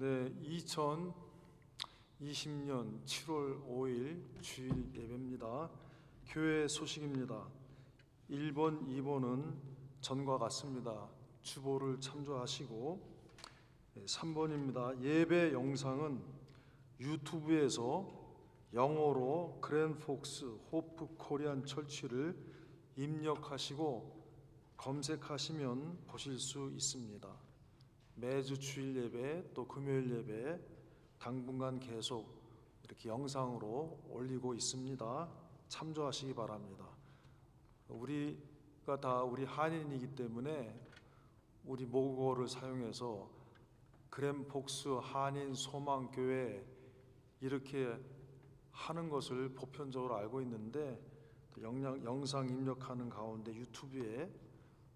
네, 2020년 7월 5일 주일 예배입니다. 교회 소식입니다. 1번, 2번은 전과 같습니다. 주보를 참조하시고 3번입니다. 예배 영상은 유튜브에서 영어로 그랜폭스 호프 코리안 철치를 입력하시고 검색하시면 보실 수 있습니다. 매주 주일 예배 또 금요일 예배 당분간 계속 이렇게 영상으로 올리고 있습니다. 참조하시기 바랍니다. 우리가 다 우리 한인이기 때문에 우리 모국어를 사용해서 그랜폭스 한인 소망교회 이렇게 하는 것을 보편적으로 알고 있는데 영상 입력하는 가운데 유튜브에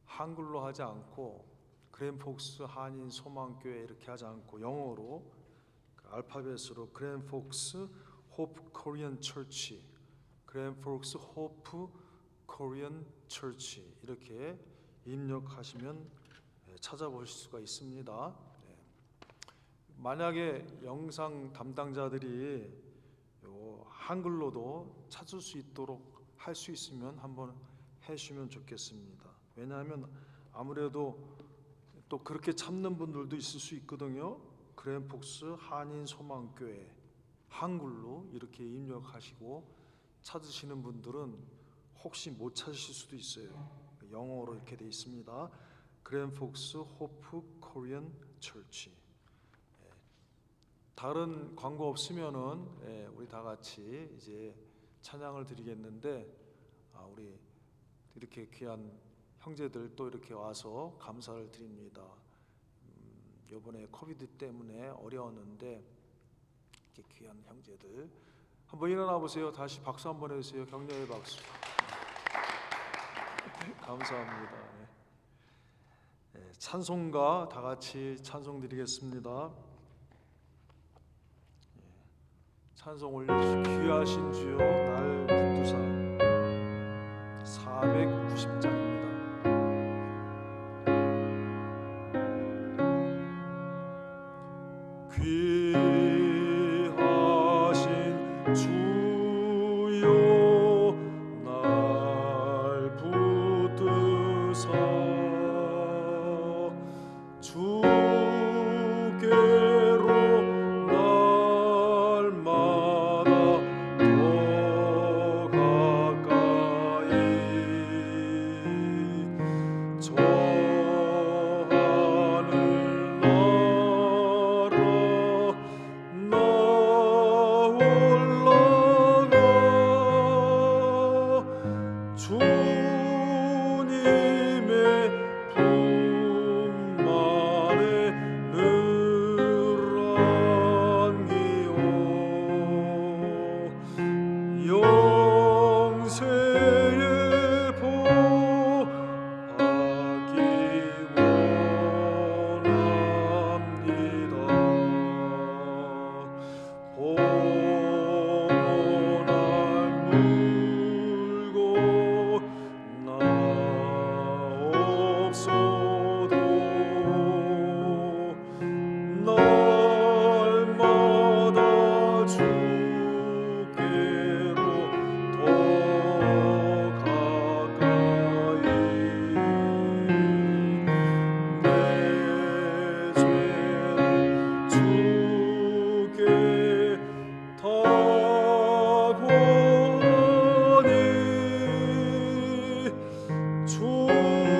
한글로 하지 않고 그랜폭스 한인 소망교회 이렇게 하지 않고 영어로 알파벳으로 그랜폭스 호프 코리안 철치, 그랜폭스 호프 코리안 철치 이렇게 입력하시면 찾아보실 수가 있습니다. 만약에 영상 담당자들이 한글로도 찾을 수 있도록 할 수 있으면 한번 해주시면 좋겠습니다. 왜냐하면 아무래도 또 그렇게 찾는 분들도 있을 수 있거든요. 그랜폭스 한인 소망교회 한글로 이렇게 입력하시고 찾으시는 분들은 혹시 못 찾으실 수도 있어요. 영어로 이렇게 되어 있습니다. 그랜폭스 호프 코리안 철치. 다른 광고 없으면은 우리 다 같이 이제 찬양을 드리겠는데 우리 이렇게 귀한 형제들 또 이렇게 와서 감사를 드립니다. 이번에 코비드 때문에 어려웠는데 이렇게 귀한 형제들 한번 일어나 보세요. 다시 박수 한번 해주세요. 격려의 박수. 감사합니다. 찬송가 다 같이 찬송 드리겠습니다. 찬송 올려주시고 귀하신 주여 날 붙드사 490장입니다. 귀하신 주여 날 붙드사 주께로 날마다 더 가까이 저 하늘 나라 나 올라가 주님의 품만에 늘 안기요 영생의 복 받기 원합니다. 보호날 물고 나옵소도 날마다 주께로 더 가까이 내 죄를 주께 다 권하니 주님의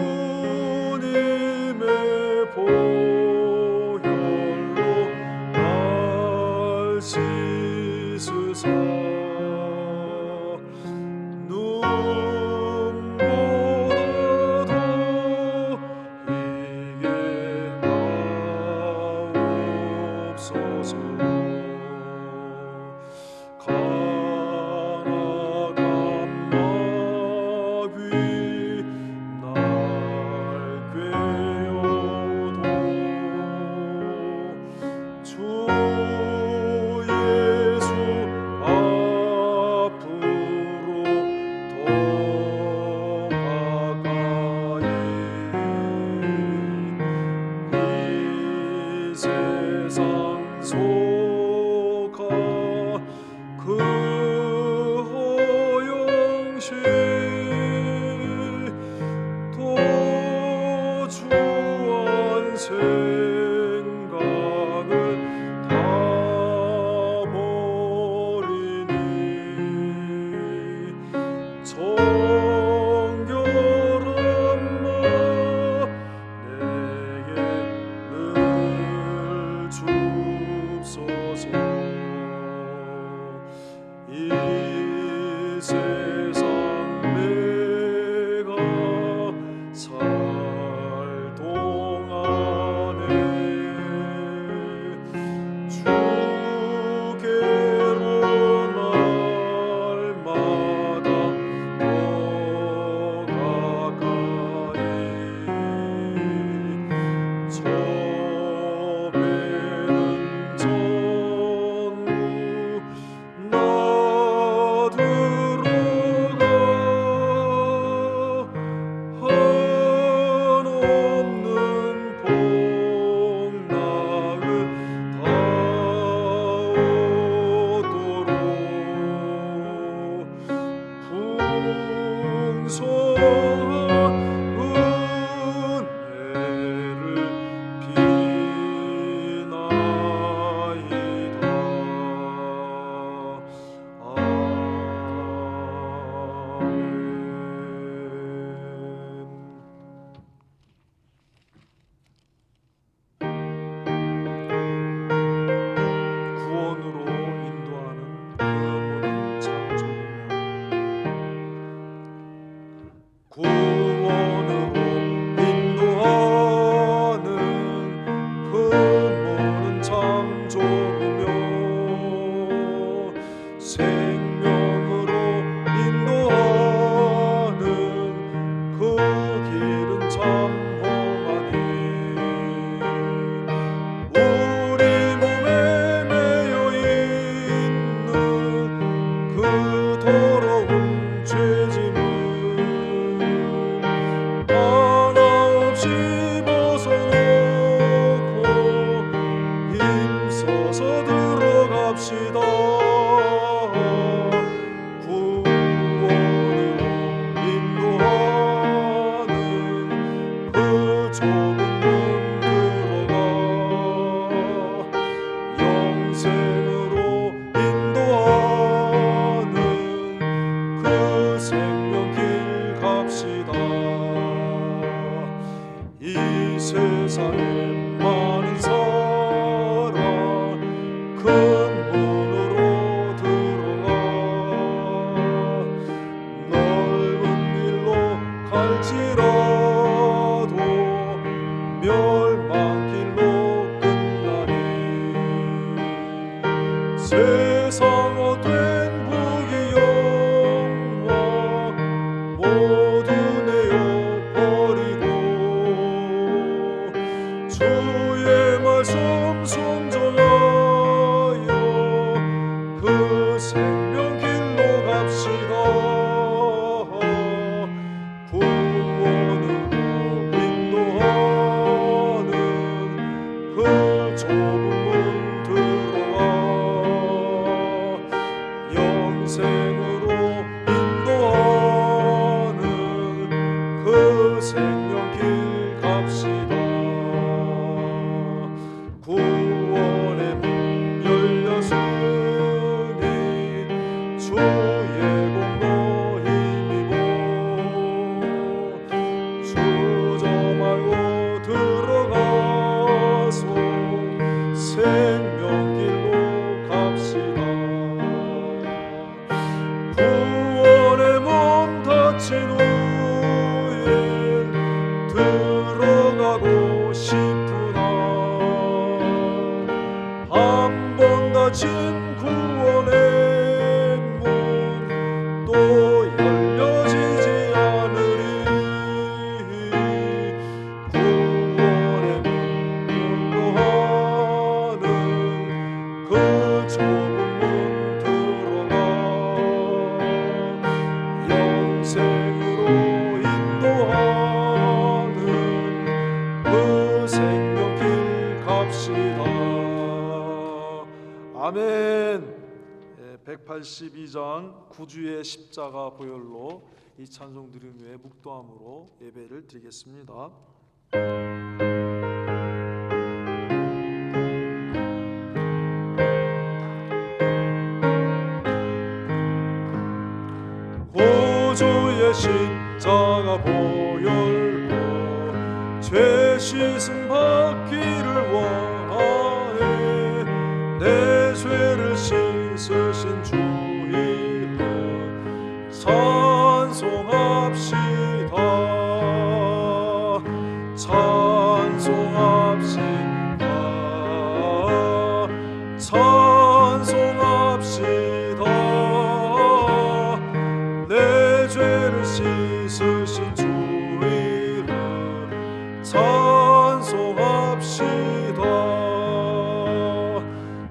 생각을 다 버리니 정결한 마 내게 늘 줍소서. 이 세상 내가 살 동안에 주께로 날마다 더 가까이 저 배는 전부 나 들어가 한없는 복락을 다 얻도록 풍성한 은혜를 비나이다. 구원으로 인도하는 그 문은 참 좁으며 구원으로 인도하는 그 문은 참 좁으며 생명으로 인도하는 그 길은 참 험하니 우리 몸에 매여 있는 그 더러운 죄짐을 하나 없이 벗어놓고 힘써서 들어갑시다. 구원으로 인도하는 그 좁은 문 들어가 영생으로 인도하는 그 생명길 갑시다. 이 세상에 많은 사람 큰 문으로 들어가 넓은 길로 갈지라도 멸망길로 끝나니 세상 헛된 부귀 영화 모두 내어 버리고 주의 말씀 순종하여 그 생명길로 갑시다. 구원으로 인도하는 그 좁은 문 들어가 영생으로 인도하는 그 생명길 갑시다. 구원의 문 열렸으니 주의 공로 힘입어 주저 말고 들어가서 생명길로 갑시다. 구원의 문 닫힌 후에 들어가고 싶으나 한 번 닫힌 구원의 문 또 열려지지 않으리. 구원의 문 인도하는 그 좁은 문 들어가 영생으로 인도하는 그 생명길 갑시다. 아멘. 182장 구주의 십자가 보혈로 이 찬송 드린 후에 묵도함으로 예배를 드리겠습니다. 십자가 보혈로 죄 씻음 받기를 원하네. 내 죄를 씻으신 주 이름 찬송합시다. 찬송합시다. 찬송합시다. 내 죄를 씻으신 주 이름 찬송합시다.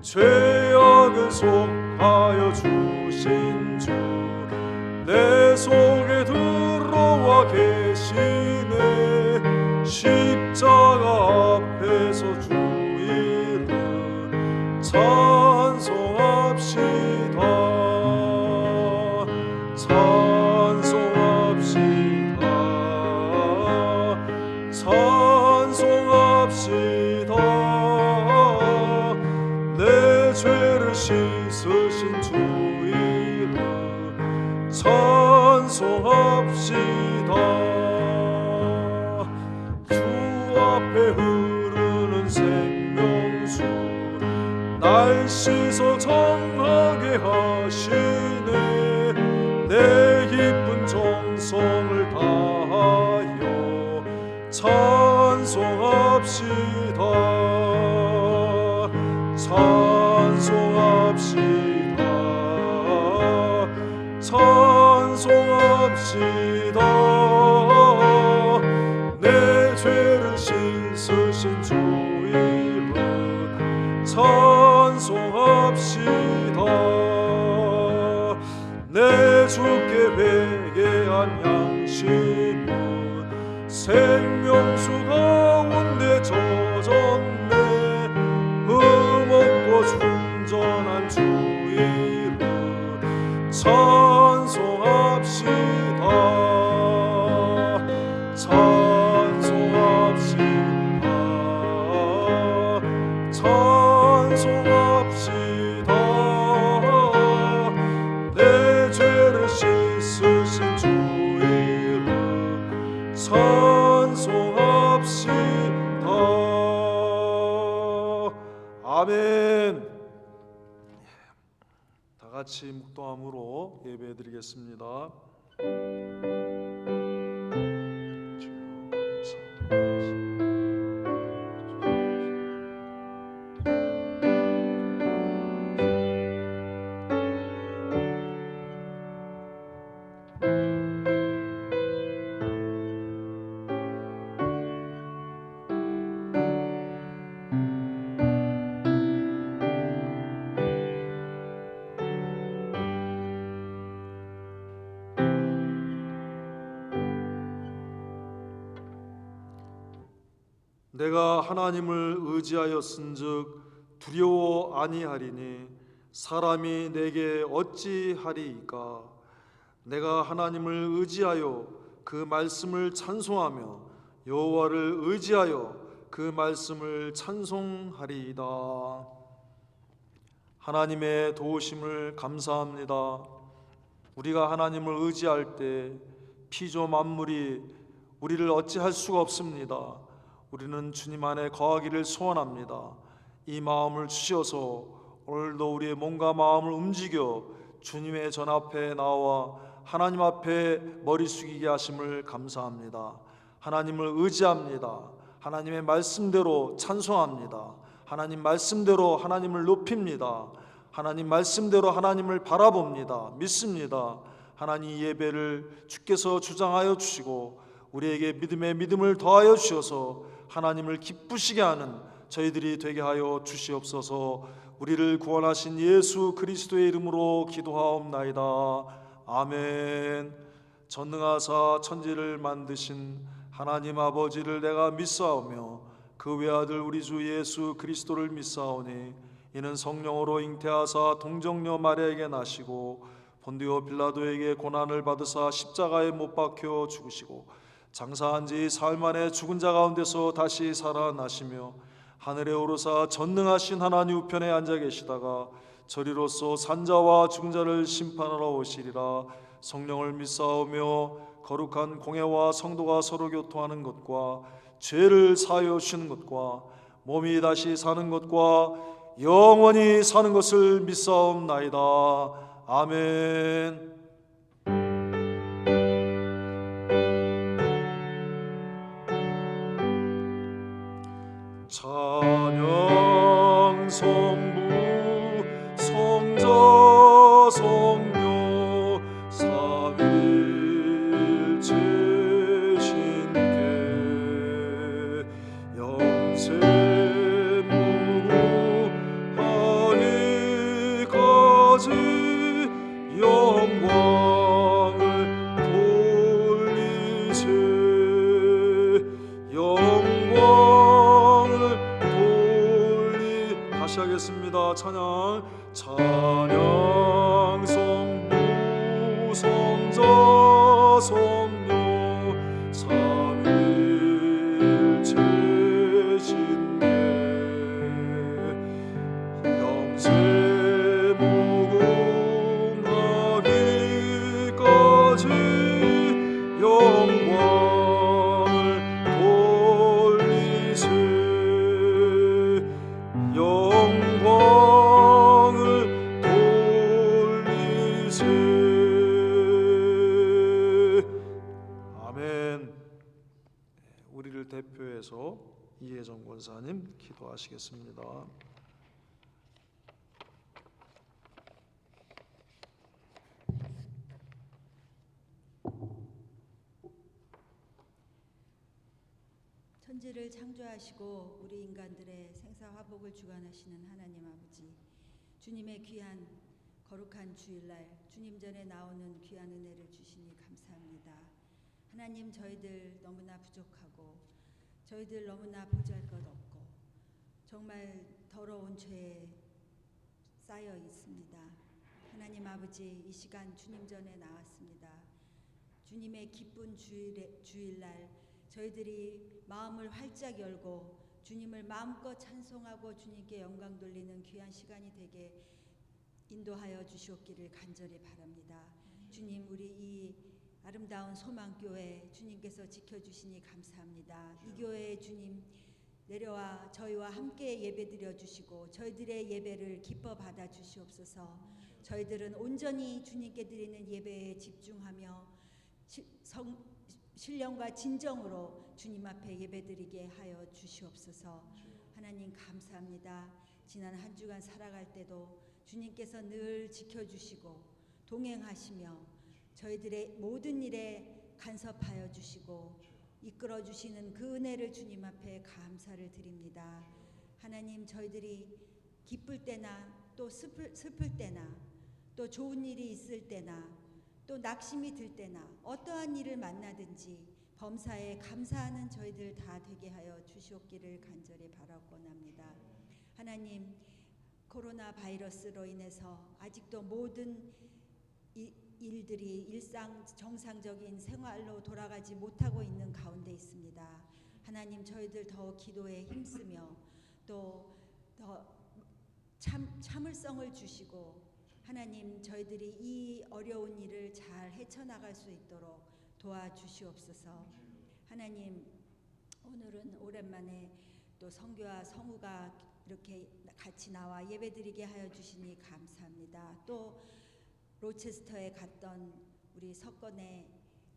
죄악을 속하여 주신 주 내 속에 들어와 계시네. 십자가 앞에서 주 이름 찬송합시다. 찬송합시다. 찬송합시다. 내 죄를 씻으신 주 이름 찬송합시다. 주 앞에 흐르는 생명수 날 씻어 정하게 하시네. 내 깊은 정성을 다하여 찬송합시다. 찬송합시다. 찬송합시다. 내 죄를 씻으신 주 이름 찬송합시다. 내 주께 회개한 양심은 생명수 가운데 젖었네. 흠없고 순전한 주 이름 찬송합시다. 찬송합시다. 찬송합시다. 내 죄를 씻으신 주 이름 찬송합시다. 아멘. 다 같이 묵도함으로 예배드리겠습니다. 내가 하나님을 의지하였은즉 두려워 아니하리니 사람이 내게 어찌하리이까. 내가 하나님을 의지하여 그 말씀을 찬송하며 여호와를 의지하여 그 말씀을 찬송하리이다. 하나님의 도우심을 감사합니다. 우리가 하나님을 의지할 때 피조 만물이 우리를 어찌할 수가 없습니다. 우리는 주님 안에 거하기를 소원합니다. 이 마음을 주셔서 오늘도 우리의 몸과 마음을 움직여 주님의 전 앞에 나와 하나님 앞에 머리 숙이게 하심을 감사합니다. 하나님을 의지합니다. 하나님의 말씀대로 찬송합니다. 하나님 말씀대로 하나님을 높입니다. 하나님 말씀대로 하나님을 바라봅니다. 믿습니다. 하나님 예배를 주께서 주장하여 주시고 우리에게 믿음에 믿음을 더하여 주셔서 하나님을 기쁘시게 하는 저희들이 되게 하여 주시옵소서. 우리를 구원하신 예수 그리스도의 이름으로 기도하옵나이다. 아멘. 전능하사 천지를 만드신 하나님 아버지를 내가 믿사오며 그 외아들 우리 주 예수 그리스도를 믿사오니 이는 성령으로 잉태하사 동정녀 마리아에게 나시고 본디오 빌라도에게 고난을 받으사 십자가에 못 박혀 죽으시고 장사한 지 사흘 만에 죽은 자 가운데서 다시 살아나시며 하늘에 오르사 전능하신 하나님 우편에 앉아 계시다가 저리로서 산자와 죽은 자를 심판하러 오시리라. 성령을 믿사오며 거룩한 공회와 성도가 서로 교통하는 것과 죄를 사하여 주시는 것과 몸이 다시 사는 것과 영원히 사는 것을 믿사옵나이다. 아멘. 찬양 성부 성자 성녀 삼위일체 신께 영세 무궁하기까지 영광을 돌리세. 다시 하겠습니다. 찬양 성부 성자 성녀 삼위일체 신께 영세 무궁하기까지 영광을 돌리세. 영광을 돌리세. 아멘. 우리를 대표해서 이혜정 권사님 기도하시겠습니다. 천지를 창조하시고 우리 인간들의 생사화복을 주관하시는 하나님 아버지, 주님의 귀한 거룩한 주일날 주님 전에 나오는 귀한 은혜를 주시니 감사합니다. 하나님, 저희들 너무나 부족하고 저희들 너무나 보잘것없고 정말 더러운 죄에 쌓여 있습니다. 하나님 아버지, 이 시간 주님 전에 나왔습니다. 주님의 기쁜 주일날 저희들이 마음을 활짝 열고 주님을 마음껏 찬송하고 주님께 영광 돌리는 귀한 시간이 되게 인도하여 주시옵기를 간절히 바랍니다. 주님, 우리 이 아름다운 소망교회 주님께서 지켜주시니 감사합니다. 이 교회에 주님 내려와 저희와 함께 예배드려 주시고 저희들의 예배를 기뻐 받아 주시옵소서. 저희들은 온전히 주님께 드리는 예배에 집중하며 신령과 진정으로 주님 앞에 예배드리게 하여 주시옵소서. 하나님 감사합니다. 지난 한 주간 살아갈 때도 주님께서 늘 지켜주시고 동행하시며 저희들의 모든 일에 간섭하여 주시고 이끌어 주시는 그 은혜를 주님 앞에 감사를 드립니다. 하나님, 저희들이 기쁠 때나 또 슬플 때나 또 좋은 일이 있을 때나 또 낙심이 들 때나 어떠한 일을 만나든지 범사에 감사하는 저희들 다 되게 하여 주시옵기를 간절히 바라옵고합니다. 하나님, 코로나 바이러스로 인해서 아직도 모든 일들이 일상 정상적인 생활로 돌아가지 못하고 있는 가운데 있습니다. 하나님, 저희들 더 기도에 힘쓰며 또 더 참을성을 주시고 하나님, 저희들이 이 어려운 일을 잘 헤쳐나갈 수 있도록 도와주시옵소서. 하나님, 오늘은 오랜만에 또 성교와 성우가 이렇게 같이 나와 예배드리게 하여 주시니 감사합니다. 또 로체스터에 갔던 우리 석건의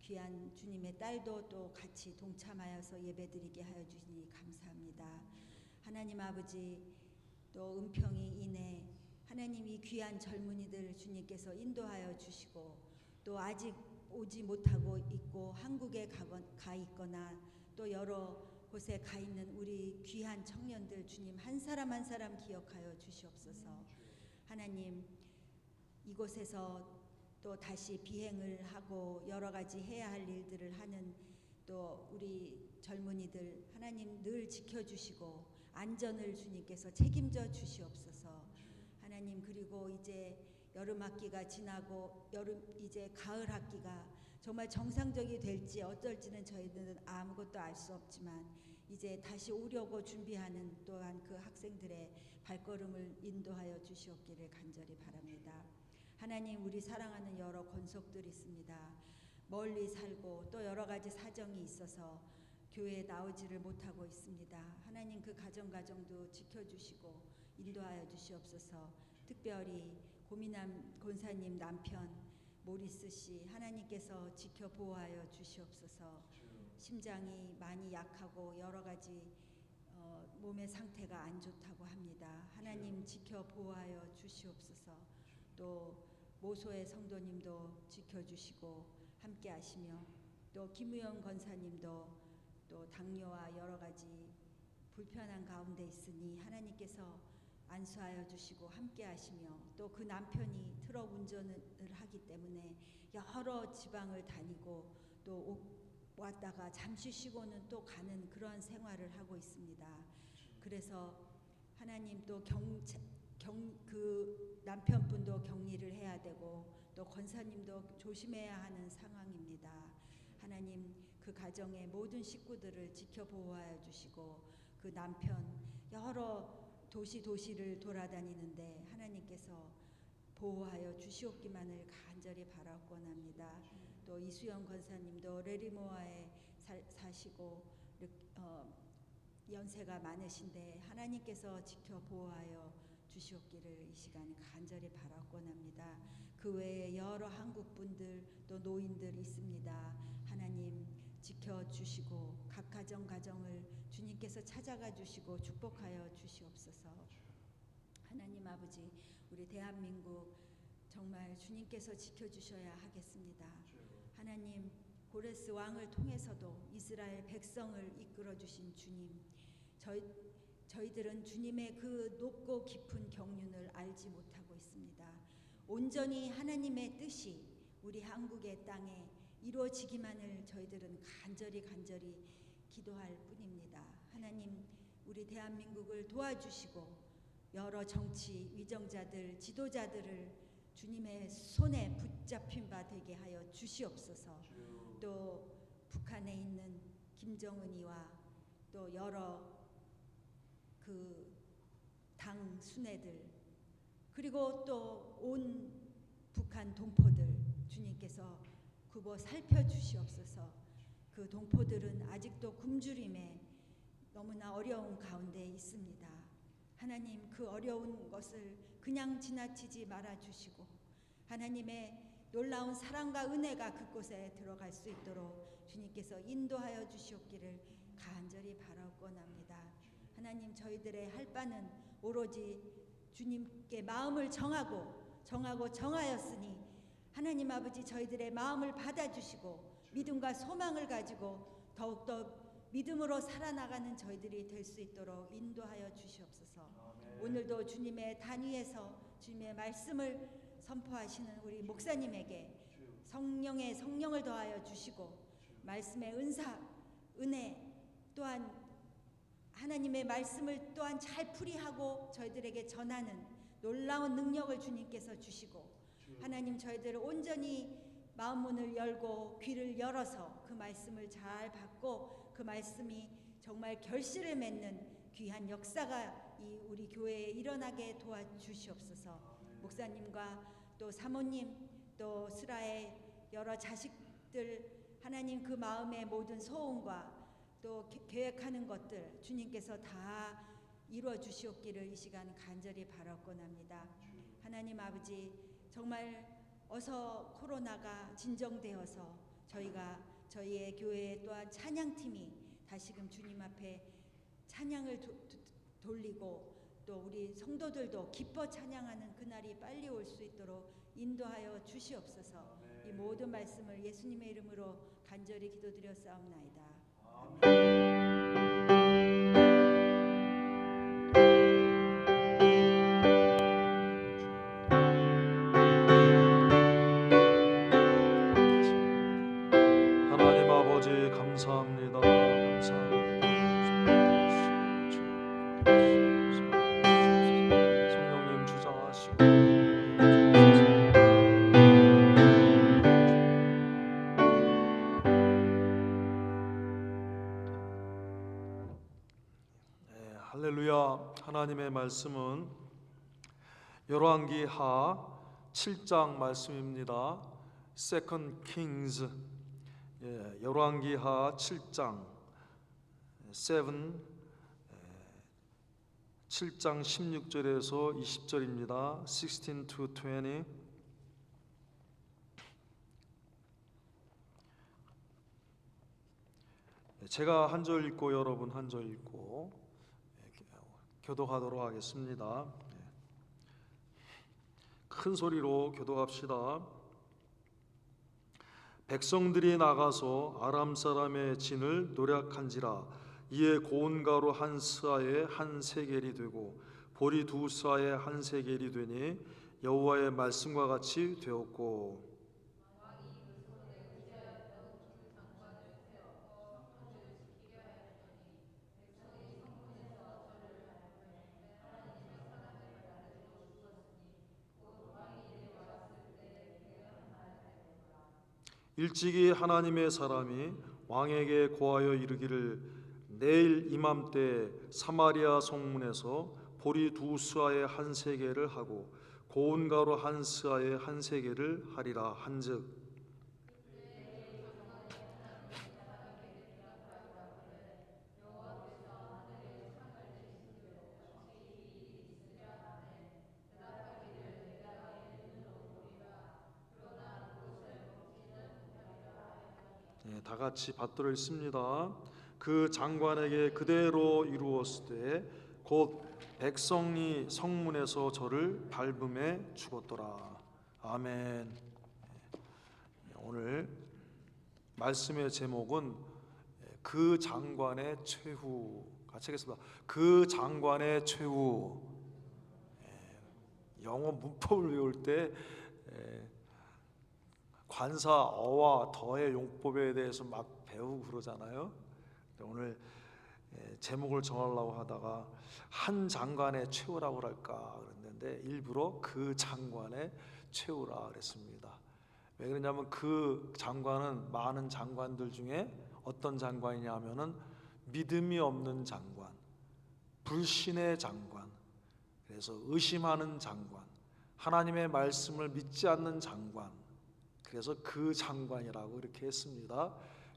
귀한 주님의 딸도 또 같이 동참하여서 예배드리게 하여 주시니 감사합니다. 하나님 아버지, 또 은평이 이내 하나님, 이 귀한 젊은이들 주님께서 인도하여 주시고 또 아직 오지 못하고 있고 한국에 가 있거나 또 여러 곳에 가 있는 우리 귀한 청년들 주님 한 사람 한 사람 기억하여 주시옵소서. 하나님, 이곳에서 또 다시 비행을 하고 여러 가지 해야 할 일들을 하는 또 우리 젊은이들 하나님 늘 지켜주시고 안전을 주님께서 책임져 주시옵소서. 하나님, 그리고 이제 여름 학기가 지나고 이제 가을 학기가 정말 정상적이 될지 어떨지는 저희들은 아무것도 알 수 없지만 이제 다시 오려고 준비하는 또한 그 학생들의 발걸음을 인도하여 주시옵기를 간절히 바랍니다. 하나님, 우리 사랑하는 여러 권속들 있습니다. 멀리 살고 또 여러 가지 사정이 있어서 교회에 나오지를 못하고 있습니다. 하나님 그 가정도 지켜주시고 인도하여 주시옵소서. 특별히 고민남 권사님 남편 모리스 씨 하나님께서 지켜 보호하여 주시옵소서. 심장이 많이 약하고 여러 가지 몸의 상태가 안 좋다고 합니다. 하나님 지켜 보호하여 주시옵소서. 또 모소의 성도님도 지켜주시고 함께 하시며 또 김우영 권사님도 또 당뇨와 여러 가지 불편한 가운데 있으니 하나님께서 안수하여 주시고 함께 하시며 또 그 남편이 트럭 운전을 하기 때문에 여러 지방을 다니고 또 왔다가 잠시 쉬고는 또 가는 그러한 생활을 하고 있습니다. 그래서 하나님 또 그 남편분도 격리를 해야 되고 또 권사님도 조심해야 하는 상황입니다. 하나님 그 가정의 모든 식구들을 지켜 보호하여 주시고 그 남편 여러 도시를 돌아다니는데 하나님께서 보호하여 주시옵기만을 간절히 바라옵고합니다. 또 이수영 권사님도 레리모아에 사시고 연세가 많으신데 하나님께서 지켜 보호하여 주시옵기를 이 시간 간절히 바라옵고합니다. 그 외에 여러 한국 분들 또 노인들 있습니다. 하나님 지켜주시고 각 가정을 주님께서 찾아가 주시고 축복하여 주시옵소서. 하나님 아버지 우리 대한민국 정말 주님께서 지켜주셔야 하겠습니다. 하나님 고레스 왕을 통해서도 이스라엘 백성을 이끌어 주신 주님, 저희들은 주님의 그 높고 깊은 경륜을 알지 못하고 있습니다. 온전히 하나님의 뜻이 우리 한국의 땅에 이루어지기만을 저희들은 간절히 기도할 뿐입니다. 하나님 우리 대한민국을 도와주시고 여러 정치 위정자들 지도자들을 주님의 손에 붙잡힌 바 되게 하여 주시옵소서. 또 북한에 있는 김정은이와 또 여러 그 당 순회들 그리고 또 온 북한 동포들 주님께서 굽어 살펴주시옵소서. 그 동포들은 아직도 굶주림에 너무나 어려운 가운데 있습니다. 하나님 그 어려운 것을 그냥 지나치지 말아주시고 하나님의 놀라운 사랑과 은혜가 그곳에 들어갈 수 있도록 주님께서 인도하여 주시옵기를 간절히 바라옵고합니다. 하나님 저희들의 할 바는 오로지 주님께 마음을 정하였으니 하나님 아버지 저희들의 마음을 받아주시고 믿음과 소망을 가지고 더욱더 믿음으로 살아나가는 저희들이 될 수 있도록 인도하여 주시옵소서. 오늘도 주님의 단위에서 주님의 말씀을 선포하시는 우리 목사님에게 성령을 더하여 주시고 말씀의 은혜 또한 하나님의 말씀을 또한 잘 풀이하고 저희들에게 전하는 놀라운 능력을 주님께서 주시고 하나님 저희들을 온전히 마음 문을 열고 귀를 열어서 그 말씀을 잘 받고 그 말씀이 정말 결실을 맺는 귀한 역사가 이 우리 교회에 일어나게 도와주시옵소서. 목사님과 또 사모님 또 스라의 여러 자식들 하나님 그 마음의 모든 소원과 또 계획하는 것들 주님께서 다 이루어 주시옵기를 이 시간 간절히 바라옵고합니다. 하나님 아버지 정말 어서 코로나가 진정되어서 저희의 교회 또한 찬양팀이 다시금 주님 앞에 찬양을 돌리고 또 우리 성도들도 기뻐 찬양하는 그날이 빨리 올 수 있도록 인도하여 주시옵소서. 이 모든 말씀을 예수님의 이름으로 간절히 기도드렸사옵나이다. 하나님 아버지 감사합니다. 성령님 주장하시고 할렐루야. 하나님의 말씀은 열왕기하 7장 말씀입니다. Second Kings 열왕기하 7장 7장 16절에서 20절입니다. 16 to 20. 제가 한 절 읽고 여러분 한 절 읽고 교독하도록 하겠습니다. 큰 소리로 교독합시다. 백성들이 나가서 아람 사람의 진을 노략한지라. 이에 고운 가루 한 스아에 한 세겔이 되고 보리 두 스아에 한 세겔이 되니 여호와의 말씀과 같이 되었고, 일찍이 하나님의 사람이 왕에게 고하여 이르기를 내일 이맘때 사마리아 성문에서 보리 두 스아에 한 세겔을 하고 고운 가루 한 스아에 한 세겔을 하리라 한즉, 다 같이 받들어 있습니다. 그 장관에게 그대로 이루었을 때 곧 백성이 성문에서 저를 밟음에 죽었더라. 아멘. 오늘 말씀의 제목은 그 장관의 최후. 같이 하겠습니다. 그 장관의 최후. 영어 문법을 배울 때 관사 어와 더의 용법에 대해서 막 배우고 그러잖아요. 오늘 제목을 정하려고 하다가 한 장관의 최후라고 할까 그랬는데 일부러 그 장관의 최후라 그랬습니다. 왜 그러냐면 그 장관은 많은 장관들 중에 어떤 장관이냐 하면은 믿음이 없는 장관, 불신의 장관, 그래서 의심하는 장관, 하나님의 말씀을 믿지 않는 장관, 그래서 그 장관이라고 이렇게 했습니다.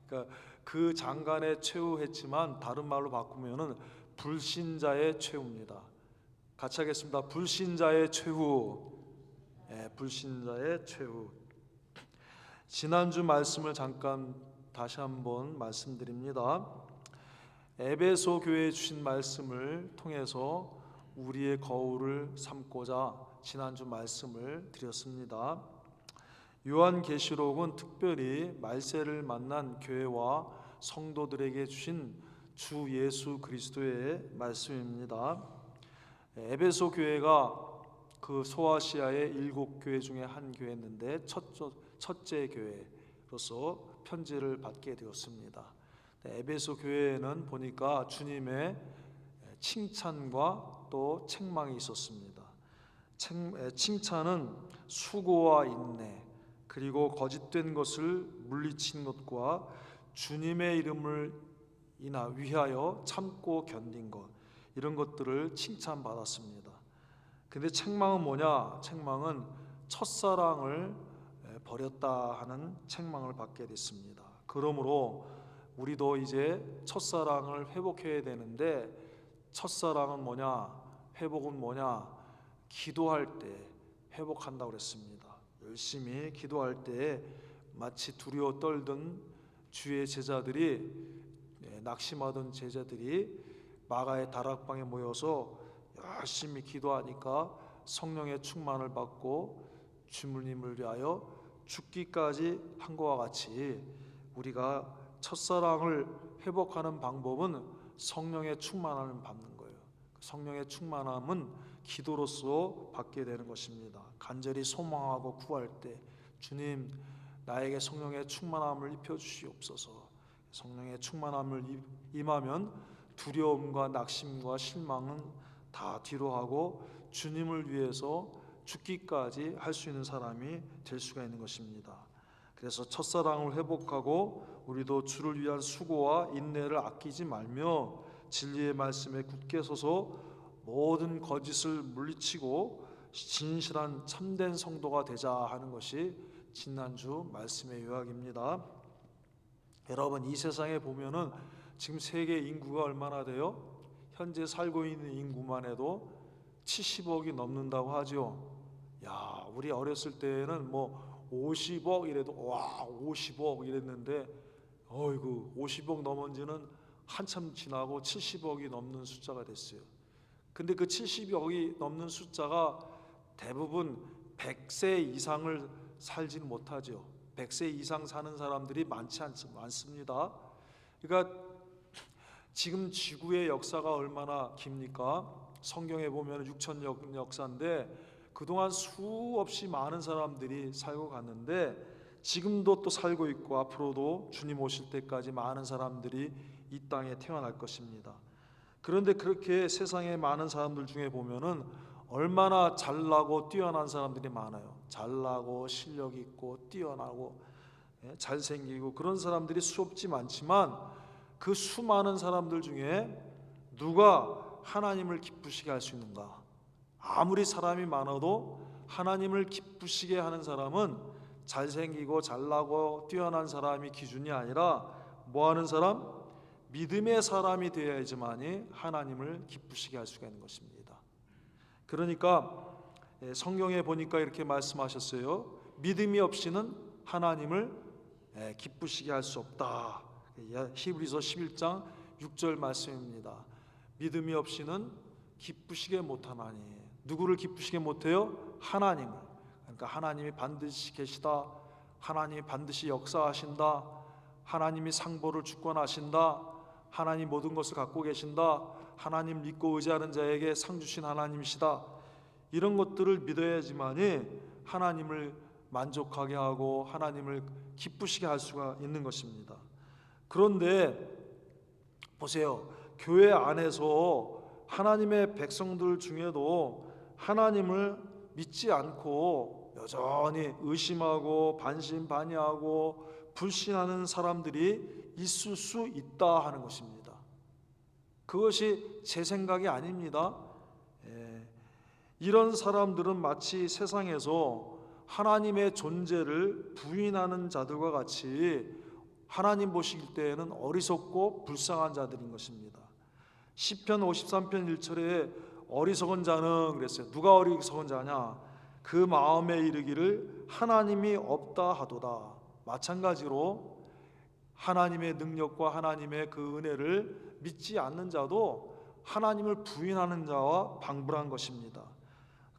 그러니까 그 장관의 최후했지만 다른 말로 바꾸면은 불신자의 최후입니다. 같이 하겠습니다. 불신자의 최후. 불신자의 최후. 지난주 말씀을 잠깐 다시 한번 말씀드립니다. 에베소 교회에 주신 말씀을 통해서 우리의 거울을 삼고자 지난주 말씀을 드렸습니다. 요한계시록은 특별히 말세를 만난 교회와 성도들에게 주신 주 예수 그리스도의 말씀입니다. 에베소 교회가 그 소아시아의 7교회 중에 한 교회였는데 첫째 교회로서 편지를 받게 되었습니다. 에베소 교회에는 보니까 주님의 칭찬과 또 책망이 있었습니다. 칭찬은 수고와 인내, 그리고 거짓된 것을 물리친 것과 주님의 이름을 위하여 참고 견딘 것, 이런 것들을 칭찬받았습니다. 근데 책망은 뭐냐? 책망은 첫사랑을 버렸다 하는 책망을 받게 됐습니다. 그러므로 우리도 이제 첫사랑을 회복해야 되는데, 첫사랑은 뭐냐? 회복은 뭐냐? 기도할 때 회복한다고 그랬습니다. 열심히 기도할 때 마치 두려워 떨던 주의 제자들이, 낙심하던 제자들이 마가의 다락방에 모여서 열심히 기도하니까 성령의 충만을 받고 주님을 위하여 죽기까지 한 것과 같이 우리가 첫사랑을 회복하는 방법은 성령의 충만함을 받는 거예요. 성령의 충만함은 기도로서 받게 되는 것입니다. 간절히 소망하고 구할 때 주님, 나에게 성령의 충만함을 입혀주시옵소서. 성령의 충만함을 임하면 두려움과 낙심과 실망은 다 뒤로 하고 주님을 위해서 죽기까지 할 수 있는 사람이 될 수가 있는 것입니다. 그래서 첫사랑을 회복하고 우리도 주를 위한 수고와 인내를 아끼지 말며 진리의 말씀에 굳게 서서 모든 거짓을 물리치고 진실한 참된 성도가 되자 하는 것이 지난주 말씀의 요약입니다. 여러분, 이 세상에 보면은 지금 세계 인구가 얼마나 돼요? 현재 살고 있는 인구만 해도 70억이 넘는다고 하죠. 야, 우리 어렸을 때는 뭐 50억 이래도 와 50억 이랬는데 어이구 50억 넘은 지는 한참 지나고 70억이 넘는 숫자가 됐어요. 근데 그 70억이 넘는 숫자가 대부분 100세 이상을 살지는 못하죠. 100세 이상 사는 사람들이 많습니다. 그러니까 지금 지구의 역사가 얼마나 깁니까? 성경에 보면 6천년 역사인데 그동안 수없이 많은 사람들이 살고 갔는데 지금도 또 살고 있고 앞으로도 주님 오실 때까지 많은 사람들이 이 땅에 태어날 것입니다. 그런데 그렇게 세상에 많은 사람들 중에 보면은 얼마나 잘나고 뛰어난 사람들이 많아요. 잘나고 실력 있고 뛰어나고 잘생기고 그런 사람들이 수없지 많지만 그 수많은 사람들 중에 누가 하나님을 기쁘시게 할 수 있는가? 아무리 사람이 많아도 하나님을 기쁘시게 하는 사람은 잘생기고 잘나고 뛰어난 사람이 기준이 아니라 뭐하는 사람? 믿음의 사람이 되어야지만이 하나님을 기쁘시게 할 수가 있는 것입니다. 그러니까 성경에 보니까 이렇게 말씀하셨어요. 믿음이 없이는 하나님을 기쁘시게 할 수 없다. 히브리서 11장 6절 말씀입니다. 믿음이 없이는 기쁘시게 못하나니. 누구를 기쁘시게 못해요? 하나님을. 그러니까 하나님이 반드시 계시다. 하나님이 반드시 역사하신다. 하나님이 상보를 주권하신다. 하나님 모든 것을 갖고 계신다. 하나님 믿고 의지하는 자에게 상 주신 하나님이시다. 이런 것들을 믿어야지만이 하나님을 만족하게 하고 하나님을 기쁘시게 할 수가 있는 것입니다. 그런데 보세요. 교회 안에서 하나님의 백성들 중에도 하나님을 믿지 않고 여전히 의심하고 반신반의하고 불신하는 사람들이 있을 수 있다 하는 것입니다. 그것이 제 생각이 아닙니다. 이런 사람들은 마치 세상에서 하나님의 존재를 부인하는 자들과 같이 하나님 보실 때에는 어리석고 불쌍한 자들인 것입니다. 시편 53편 1절에 어리석은 자는 그랬어요. 누가 어리석은 자냐? 그 마음에 이르기를 하나님이 없다 하도다. 마찬가지로 하나님의 능력과 하나님의 그 은혜를 믿지 않는 자도 하나님을 부인하는 자와 방불한 것입니다.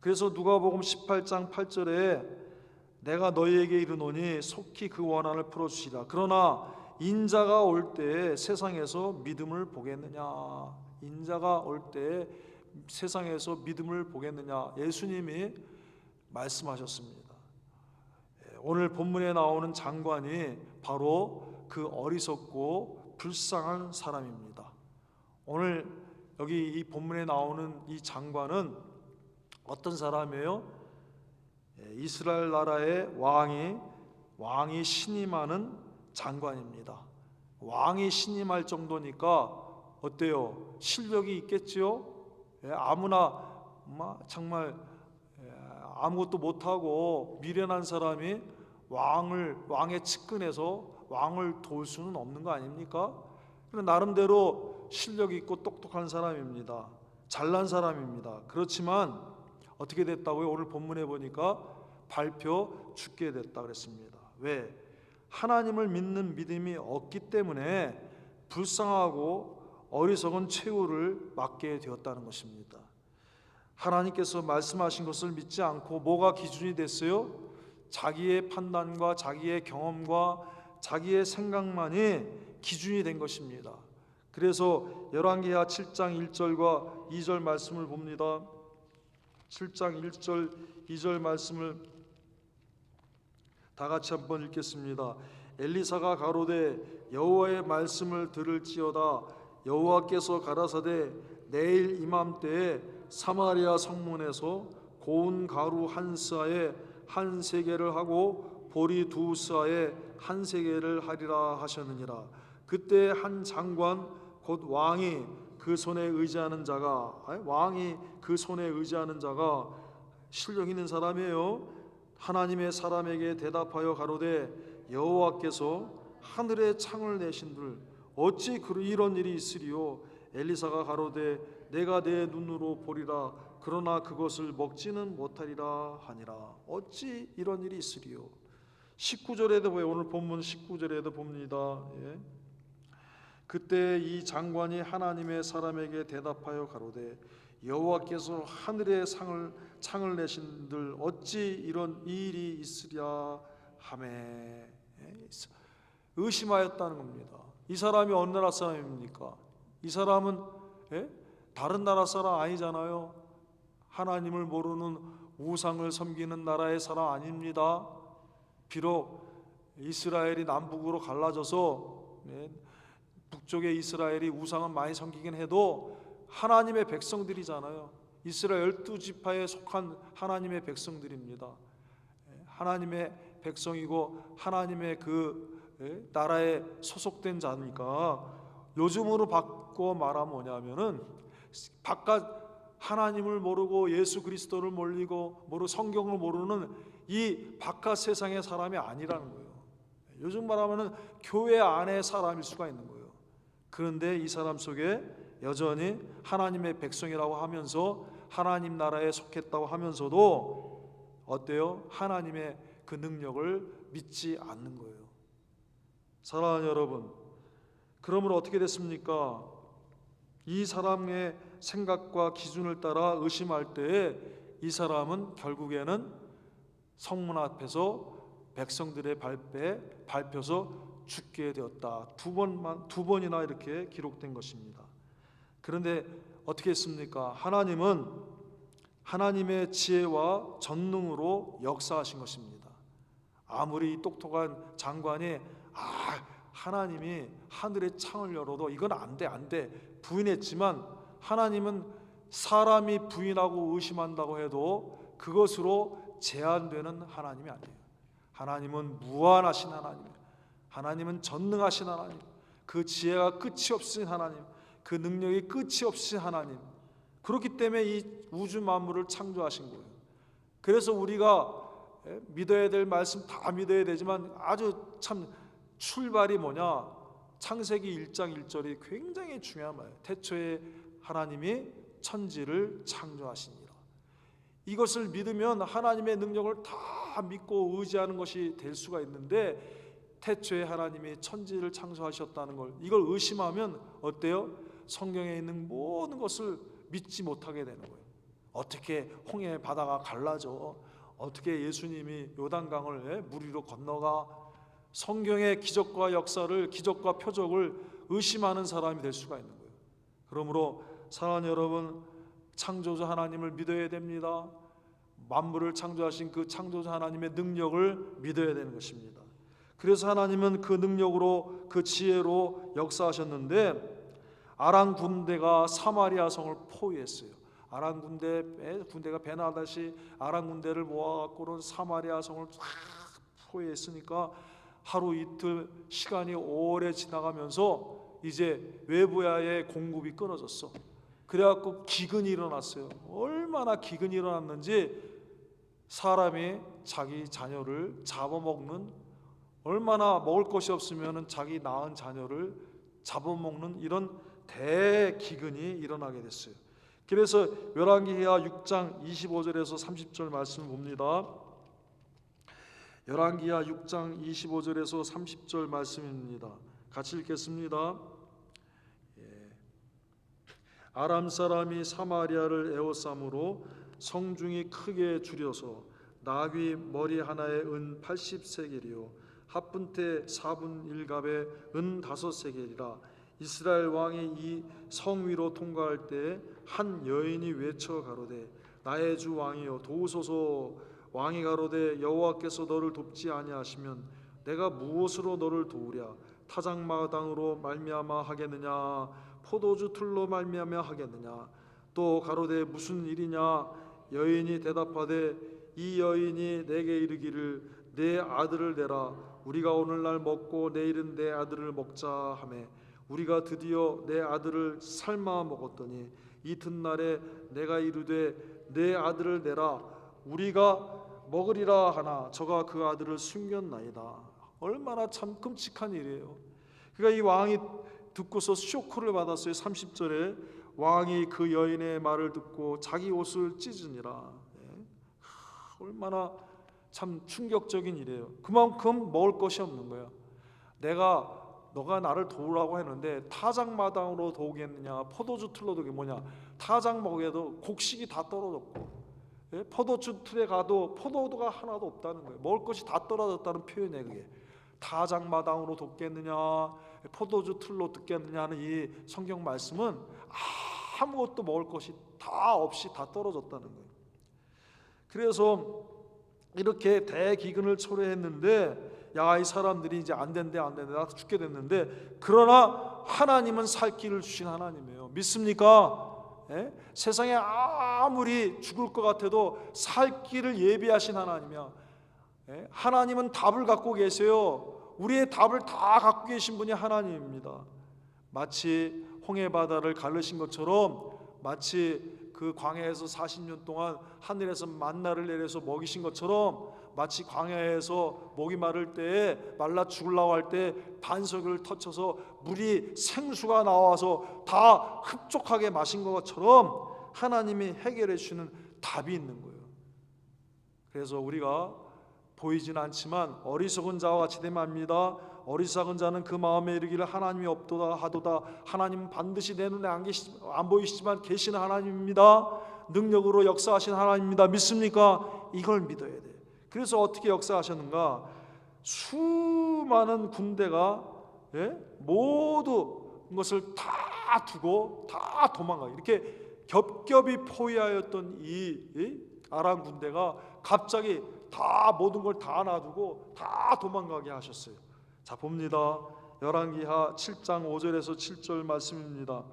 그래서 누가복음 18장 8절에 내가 너희에게 이르노니 속히 그 원한을 풀어주시라. 그러나 인자가 올 때에 세상에서 믿음을 보겠느냐? 인자가 올 때에 세상에서 믿음을 보겠느냐? 예수님이 말씀하셨습니다. 오늘 본문에 나오는 장관이 바로 그 어리석고 불쌍한 사람입니다. 오늘 여기 이 본문에 나오는 이 장관은 어떤 사람이에요? 이스라엘 나라의 왕이 신임하는 장관입니다. 왕이 신임할 정도니까 어때요? 실력이 있겠지요? 아무나 정말 아무것도 못하고 미련한 사람이 왕의 측근에서 왕을 도울 수는 없는 거 아닙니까? 나름대로 실력 있고 똑똑한 사람입니다. 잘난 사람입니다. 그렇지만 어떻게 됐다고요? 오늘 본문에 보니까 발표 죽게 됐다 그랬습니다. 왜? 하나님을 믿는 믿음이 없기 때문에 불쌍하고 어리석은 최후를 맞게 되었다는 것입니다. 하나님께서 말씀하신 것을 믿지 않고 뭐가 기준이 됐어요? 자기의 판단과 자기의 경험과 자기의 생각만이 기준이 된 것입니다. 그래서 열왕기하 7장 1절과 2절 말씀을 봅니다. 7장 1절 2절 말씀을 다 같이 한번 읽겠습니다. 엘리사가 가로되 여호와의 말씀을 들을지어다. 여호와께서 가라사대 내일 이맘때에 사마리아 성문에서 고운 가루 한 스아에 한 세겔을 하고 보리 두 스아에 한 세겔을 하리라 하셨느니라. 그때 한 장관 곧 왕이 그 손에 의지하는 자가 실력 있는 사람이에요. 하나님의 사람에게 대답하여 가로되 여호와께서 하늘에 창을 내신들 어찌 이런 일이 있으리요. 엘리사가 가로되 내가 내 눈으로 보리라 그러나 그것을 먹지는 못하리라 하니라. 어찌 이런 일이 있으리요. 19절에도 보여. 오늘 본문 19절에도 봅니다. 예. 그때 이 장관이 하나님의 사람에게 대답하여 가로되 여호와께서 하늘에 창을 내신들 어찌 이런 일이 있으랴 하매. 의심하였다는 겁니다. 이 사람이 어느 나라 사람입니까? 이 사람은 다른 나라 사람 아니잖아요. 하나님을 모르는 우상을 섬기는 나라의 사람 아닙니다. 비록 이스라엘이 남북으로 갈라져서 북쪽의 이스라엘이 우상은 많이 섬기긴 해도 하나님의 백성들이잖아요. 이스라엘 12지파에 속한 하나님의 백성들입니다. 하나님의 백성이고 하나님의 그 나라에 소속된 자니까 요즘으로 바꿔 말하면 뭐냐면은 바깥 하나님을 모르고 예수 그리스도를 모르고 성경을 모르는 이 바깥 세상의 사람이 아니라는 거예요. 요즘 말하면은 교회 안의 사람일 수가 있는 거예요. 그런데 이 사람 속에 여전히 하나님의 백성이라고 하면서 하나님 나라에 속했다고 하면서도 어때요? 하나님의 그 능력을 믿지 않는 거예요. 사랑하는 여러분, 그러므로 어떻게 됐습니까? 이 사람의 생각과 기준을 따라 의심할 때에 이 사람은 결국에는 성문 앞에서 백성들의 발배에 밟혀서 죽게 되었다. 두 번이나 이렇게 기록된 것입니다. 그런데 어떻게 했습니까? 하나님은 하나님의 지혜와 전능으로 역사하신 것입니다. 아무리 똑똑한 장관이 하나님이 하늘의 창을 열어도 이건 안 돼 부인했지만 하나님은 사람이 부인하고 의심한다고 해도 그것으로 제한되는 하나님이 아니에요. 하나님은 무한하신 하나님이에요. 하나님은 전능하신 하나님, 그 지혜가 끝이 없으신 하나님, 그 능력이 끝이 없으신 하나님. 그렇기 때문에 이 우주 만물을 창조하신 거예요. 그래서 우리가 믿어야 될 말씀 다 믿어야 되지만 아주 참 출발이 뭐냐? 창세기 1장 1절이 굉장히 중요한 말이에요. 태초에 하나님이 천지를 창조하시니라. 이것을 믿으면 하나님의 능력을 다 믿고 의지하는 것이 될 수가 있는데 태초에 하나님이 천지를 창조하셨다는 걸 이걸 의심하면 어때요? 성경에 있는 모든 것을 믿지 못하게 되는 거예요. 어떻게 홍해 바다가 갈라져? 어떻게 예수님이 요단강을 물 위로 건너가? 성경의 기적과 역사를, 기적과 표적을 의심하는 사람이 될 수가 있는 거예요. 그러므로 사랑하는 여러분, 창조주 하나님을 믿어야 됩니다. 만물을 창조하신 그 창조주 하나님의 능력을 믿어야 되는 것입니다. 그래서 하나님은 그 능력으로, 그 지혜로 역사하셨는데 아람 군대가 사마리아 성을 포위했어요. 아람 군대가 베나다시 아람 군대를 모아갖고는 사마리아 성을 쫙 포위했으니까 하루 이틀 시간이 오래 지나가면서 이제 외부와의 공급이 끊어졌어. 그래갖고 기근이 일어났어요. 얼마나 기근이 일어났는지 사람이 자기 자녀를 잡아먹는, 얼마나 먹을 것이 없으면 자기 낳은 자녀를 잡아먹는 이런 대기근이 일어나게 됐어요. 그래서 열왕기하 6장 25절에서 30절 말씀을 봅니다. 열왕기하 6장 25절에서 30절 말씀입니다. 같이 읽겠습니다. 아람 사람이 사마리아를 에워싸므로 성중이 크게 줄여서 나귀 머리 하나에 은 80세겔이요 합분태 4분 1갑에 은 5세겔이라. 이스라엘 왕이 이 성 위로 통과할 때 한 여인이 외쳐 가로되 나의 주 왕이여 도우소서. 왕이 가로되 여호와께서 너를 돕지 아니하시면 내가 무엇으로 너를 도우랴? 타작마당으로 말미암아 하겠느냐? 포도주 틀로 말미암아 하겠느냐? 또 가로되 무슨 일이냐? 여인이 대답하되 이 여인이 내게 이르기를 내 아들을 내라. 우리가 오늘날 먹고 내일은 내 아들을 먹자 하매 우리가 드디어 내 아들을 삶아 먹었더니 이튿날에 내가 이르되 내 아들을 내라. 우리가 먹으리라 하나 저가 그 아들을 숨겼나이다. 얼마나 참 끔찍한 일이에요. 그러니까 이 왕이 듣고서 쇼크를 받았어요. 30절에 왕이 그 여인의 말을 듣고 자기 옷을 찢으니라. 얼마나 참 충격적인 일이에요. 그만큼 먹을 것이 없는 거야. 너가 나를 도우라고 했는데 타작마당으로 도우겠느냐, 포도주 틀로 도우게 뭐냐, 타작 먹에도 곡식이 다 떨어졌고, 포도주 틀에 가도 포도가 하나도 없다는 거예요. 먹을 것이 다 떨어졌다는 표현이에요. 그게 타작마당으로 돕겠느냐, 포도주 틀로 듣겠느냐 하는 이 성경 말씀은 아무것도 먹을 것이 다 없이 다 떨어졌다는 거예요. 그래서 이렇게 대기근을 초래했는데, 야, 이 사람들이 이제 안 된대 나 죽게 됐는데, 그러나 하나님은 살 길을 주신 하나님이에요. 믿습니까? 세상에 아무리 죽을 것 같아도 살 길을 예비하신 하나님이야. 하나님은 답을 갖고 계세요. 우리의 답을 다 갖고 계신 분이 하나님입니다. 마치 홍해바다를 가르신 것처럼, 마치 그 광야에서 40년 동안 하늘에서 만나를 내려서 먹이신 것처럼, 마치 광야에서 목이 마를 때에 말라 죽으려고 할 때 반석을 터쳐서 물이 생수가 나와서 다 흡족하게 마신 것처럼 하나님이 해결해 주시는 답이 있는 거예요. 그래서 우리가 보이지는 않지만 어리석은 자와 같이 되면 압니다. 어리석은 자는 그 마음에 이르기를 하나님이 없도다 하도다. 하나님은 반드시 내 눈에 안 보이시지만 계시는 하나님입니다. 능력으로 역사하신 하나님입니다. 믿습니까? 이걸 믿어야 돼요. 그래서 어떻게 역사하셨는가? 수많은 군대가 모두 것을 다 두고 다 도망가요. 이렇게 겹겹이 포위하였던 이 아람 군대가 갑자기 다 모든 걸 다 놔두고 다 도망가게 하셨어요. 자, 봅니다. 열왕기하 7장 5절에서 7절 말씀입니다.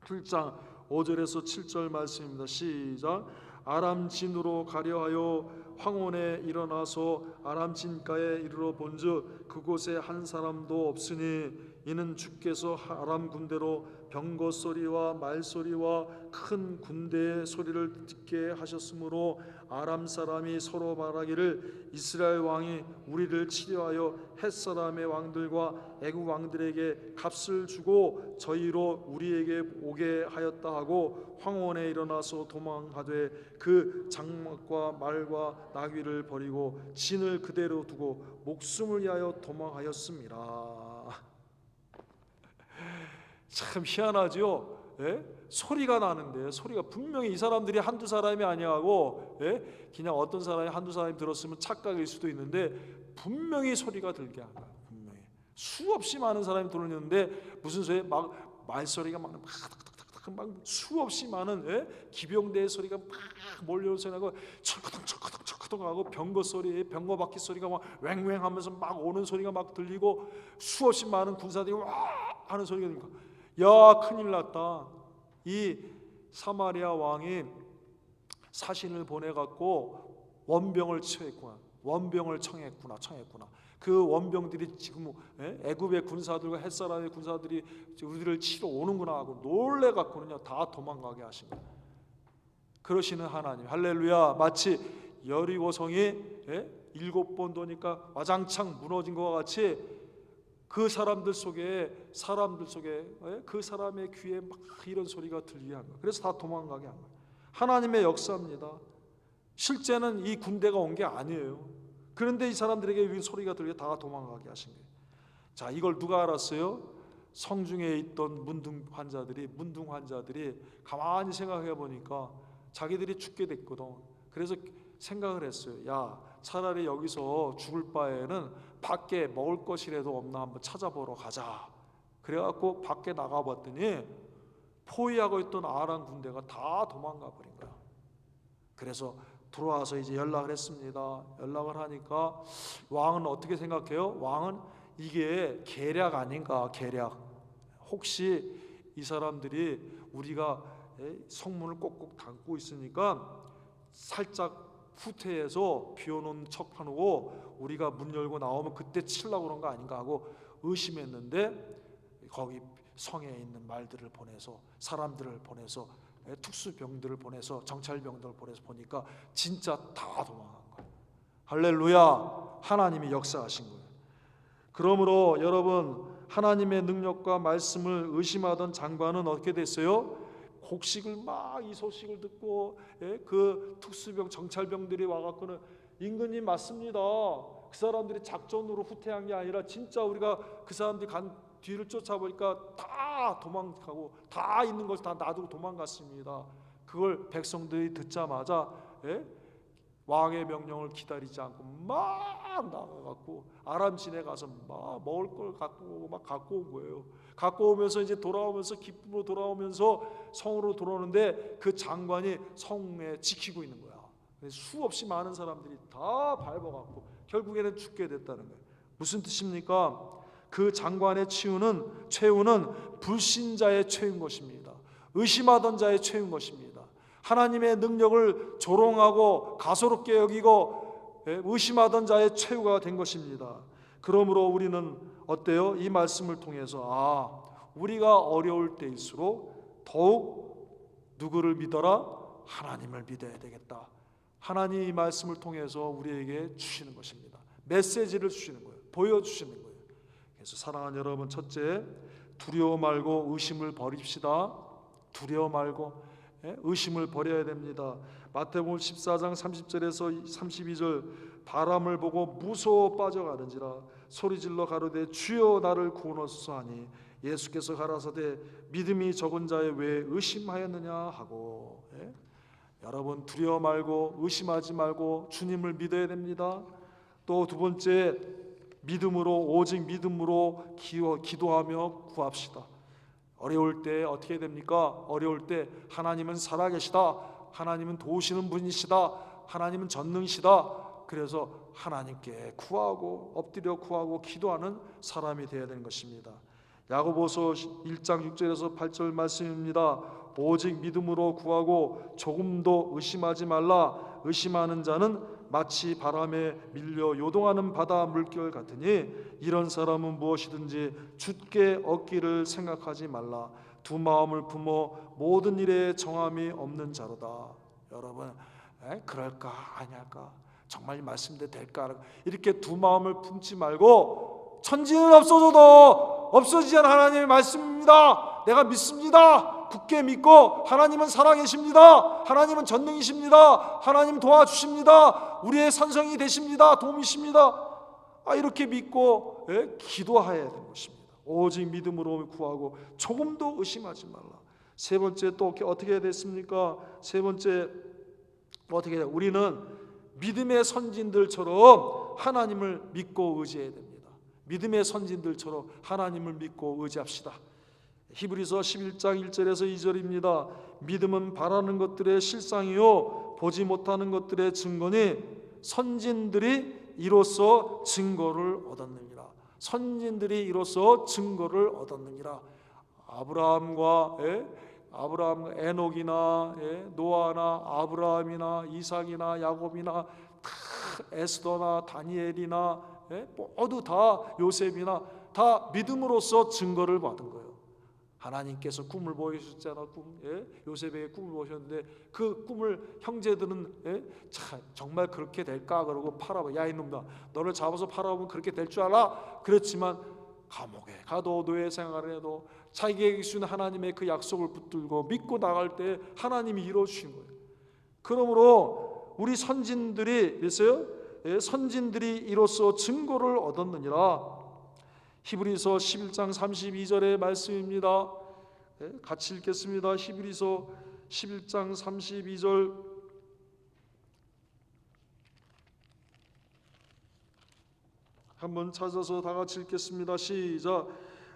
7장 5절에서 7절 말씀입니다. 시작. 아람 진으로 가려하여 황혼에 일어나서 아람 진가에 이르러 본즉 그곳에 한 사람도 없으니 이는 주께서 아람 군대로 병거 소리와 말 소리와 큰 군대의 소리를 듣게 하셨으므로 아람 사람이 서로 말하기를 이스라엘 왕이 우리를 치려하여 헷 사람의 왕들과 애국 왕들에게 값을 주고 저희로 우리에게 오게 하였다 하고 황혼에 일어나서 도망하되 그 장막과 말과 나귀를 버리고 진을 그대로 두고 목숨을 위하여 도망하였습니다. 참 희한하죠. 소리가 나는데, 소리가 분명히 이 사람들이 한두 사람이 아니하고 그냥 어떤 사람이 한두 사람이 들었으면 착각일 수도 있는데 분명히 소리가 들게 한 거예요. 분명히 수없이 많은 사람이 들었는데 무슨 소리? 막 말소리가 막 수없이 많은 기병대의 소리가 막 몰려오는 소리가 철커덕 하고 병거 소리, 병거 바퀴 소리가 막 왱왱하면서 막 오는 소리가 막 들리고 수없이 많은 군사들이 와 하는 소리가 들리니까 야, 큰일 났다. 이 사마리아 왕이 사신을 보내갖고 원병을 청했구나. 그 원병들이 지금 애굽의 군사들과 햇사람의 군사들이 우리를 치러 오는구나 하고 놀래갖고는요 다 도망가게 하신 거예요. 그러시는 하나님, 할렐루야. 마치 여리고성이 7번 도니까 와장창 무너진 것과 같이 그 사람들 속에 그 사람의 귀에 막 이런 소리가 들리게 한 거예요. 그래서 다 도망가게 한 거예요. 하나님의 역사입니다. 실제는 이 군대가 온 게 아니에요. 그런데 이 사람들에게 이 소리가 들리게 다 도망가게 하신 거예요. 자, 이걸 누가 알았어요? 성중에 있던 문둥 환자들이 가만히 생각해 보니까 자기들이 죽게 됐거든. 그래서 생각을 했어요. 야, 차라리 여기서 죽을 바에는 밖에 먹을 것이라도 없나 한번 찾아보러 가자. 그래갖고 밖에 나가봤더니 포위하고 있던 아람 군대가 다 도망가 버린 거야. 그래서 들어와서 이제 연락을 했습니다. 연락을 하니까 왕은 어떻게 생각해요? 왕은 이게 계략 아닌가, 계략. 혹시 이 사람들이 우리가 성문을 꼭꼭 닫고 있으니까 살짝 후퇴해서 비워놓은 척하고 우리가 문 열고 나오면 그때 치려고 그런 거 아닌가 하고 의심했는데 거기 성에 있는 말들을 보내서 사람들을 보내서 특수병들을 보내서 정찰병들을 보내서 보니까 진짜 다 도망간 거예요. 할렐루야. 하나님이 역사하신 거예요. 그러므로 여러분, 하나님의 능력과 말씀을 의심하던 장관은 어떻게 됐어요? 곡식을 막 이 소식을 듣고 그 특수병 정찰병들이 와갖고는 임금님 맞습니다. 그 사람들이 작전으로 후퇴한 게 아니라 진짜 우리가 그 사람들이 간 뒤를 쫓아보니까 다 도망가고 다 있는 것을 다 놔두고 도망갔습니다. 그걸 백성들이 듣자마자 왕의 명령을 기다리지 않고 막 나가갖고 아람 진에 가서 막 먹을 걸 갖고 오고 막 갖고 온 거예요. 갖고 오면서 이제 돌아오면서 기쁨으로 돌아오면서 성으로 돌아오는데 그 장관이 성에 지키고 있는 거야. 수없이 많은 사람들이 다 밟아갖고 결국에는 죽게 됐다는 거예요. 무슨 뜻입니까? 그 장관의 최후는 불신자의 최후인 것입니다. 의심하던 자의 최후인 것입니다. 하나님의 능력을 조롱하고 가소롭게 여기고 의심하던 자의 최후가 된 것입니다. 그러므로 우리는 어때요? 이 말씀을 통해서 우리가 어려울 때일수록 더욱 누구를 믿어라? 하나님을 믿어야 되겠다. 하나님 이 말씀을 통해서 우리에게 주시는 것입니다. 메시지를 주시는 거예요. 보여주시는 거예요. 그래서 사랑하는 여러분, 첫째, 두려워 말고 의심을 버립시다. 두려워 말고 의심을 버려야 됩니다. 마태복음 14장 30절에서 32절, 바람을 보고 무서워 빠져가는지라 소리질러 가로되 주여 나를 구원하소서 하니 예수께서 가라사대 믿음이 적은 자의 왜 의심하였느냐 하고. 여러분, 두려워 말고 의심하지 말고 주님을 믿어야 됩니다. 또 두 번째, 오직 믿음으로 기도하며 구합시다. 어려울 때 어떻게 됩니까? 어려울 때 하나님은 살아계시다, 하나님은 도우시는 분이시다, 하나님은 전능시다. 그래서 하나님께 구하고 엎드려 구하고 기도하는 사람이 되어야 되는 것입니다. 야고보서 1장 6절에서 8절 말씀입니다. 오직 믿음으로 구하고 조금도 의심하지 말라. 의심하는 자는 마치 바람에 밀려 요동하는 바다 물결 같으니 이런 사람은 무엇이든지 주께 얻기를 생각하지 말라. 두 마음을 품어 모든 일에 정함이 없는 자로다. 여러분, 그럴까 아니할까, 정말 이 말씀대로 될까, 이렇게 두 마음을 품지 말고 천지는 없어져도 없어지지 않은 하나님의 말씀입니다. 내가 믿습니다. 굳게 믿고 하나님은 살아계십니다. 하나님은 전능이십니다. 하나님 도와주십니다. 우리의 산성이 되십니다. 도움이십니다. 이렇게 믿고 기도해야 되는 것입니다. 오직 믿음으로 구하고 조금도 의심하지 말라. 세 번째, 또 어떻게 해야 됐습니까? 세 번째, 어떻게 해야 돼요? 우리는 믿음의 선진들처럼 하나님을 믿고 의지해야 됩니다. 믿음의 선진들처럼 하나님을 믿고 의지합시다. 히브리서 11장 1절에서 2절입니다. 믿음은 바라는 것들의 실상이요 보지 못하는 것들의 증거니 선진들이 이로써 증거를 얻었느니라. 선진들이 이로써 증거를 얻었느니라. 아브라함과 에녹이나 노아나 아브라함이나 이삭이나 야곱이나 다 에스더나 다니엘이나 모두 다 요셉이나 다 믿음으로써 증거를 받은 거예요. 하나님께서 꿈을 보여주셨잖아. 요셉에게 꿈을 보셨는데 그 꿈을 형제들은 정말 그렇게 될까 그러고 팔아봐. 야 이놈아, 너를 잡아서 팔아보면 그렇게 될 줄 알아? 그렇지만 감옥에 가도 노예 생활을 해도 자기에게 주신 하나님의 그 약속을 붙들고 믿고 나갈 때 하나님이 이루어주신 거예요. 그러므로 우리 선진들이 그랬어요. 선진들이 이로써 증거를 얻었느니라. 히브리서 11장 32절의 말씀입니다. 같이 읽겠습니다. 히브리서 11장 32절. 한번 찾아서 다 같이 읽겠습니다. 시작.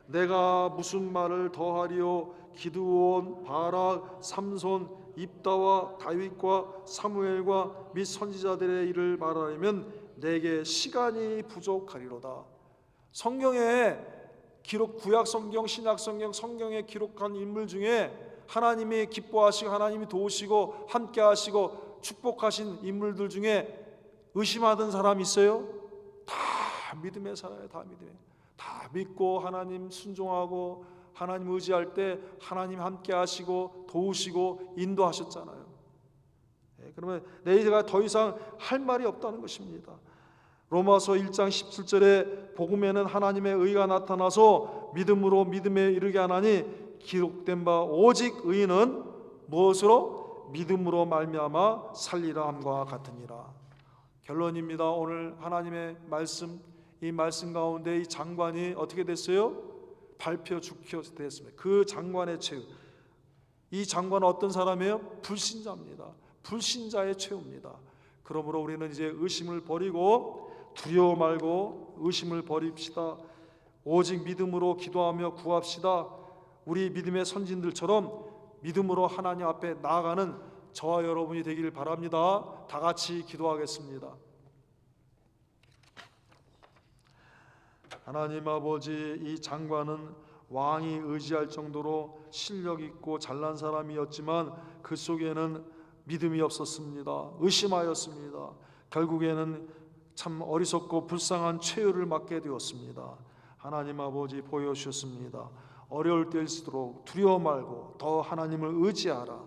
내가 무슨 말을 더하리요? 기드온, 바락, 삼손, 입다와 다윗과 사무엘과 및 선지자들의 일을 말하려면 내게 시간이 부족하리로다. 성경에 기록, 구약 성경, 신약 성경, 성경에 기록한 인물 중에 하나님이 기뻐하시고 하나님이 도우시고 함께 하시고 축복하신 인물들 중에 의심하던 사람 있어요? 다 믿음에 살아요. 다 믿음에. 다 믿고 하나님 순종하고 하나님 의지할 때 하나님 함께 하시고 도우시고 인도하셨잖아요. 그러면 내가 더 이상 할 말이 없다는 것입니다. 로마서 1장 17절에 복음에는 하나님의 의가 나타나서 믿음으로 믿음에 이르게 하나니 기록된 바 오직 의인은 무엇으로? 믿음으로 말미암아 살리라 함과 같으니라. 결론입니다. 오늘 하나님의 말씀, 이 말씀 가운데 이 장관이 어떻게 됐어요? 밟혀 죽게 됐습니다. 그 장관의 최후. 이 장관은 어떤 사람이에요? 불신자입니다. 불신자의 최후입니다. 그러므로 우리는 이제 의심을 버리고 두려워 말고 의심을 버립시다. 오직 믿음으로 기도하며 구합시다. 우리 믿음의 선진들처럼 믿음으로 하나님 앞에 나아가는 저와 여러분이 되길 바랍니다. 다 같이 기도하겠습니다. 하나님 아버지, 이 장관은 왕이 의지할 정도로 실력 있고 잘난 사람이었지만 그 속에는 믿음이 없었습니다. 의심하였습니다. 결국에는 참 어리석고 불쌍한 최후를 맞게 되었습니다. 하나님 아버지 보여주셨습니다. 어려울 때일수록 두려워 말고 더 하나님을 의지하라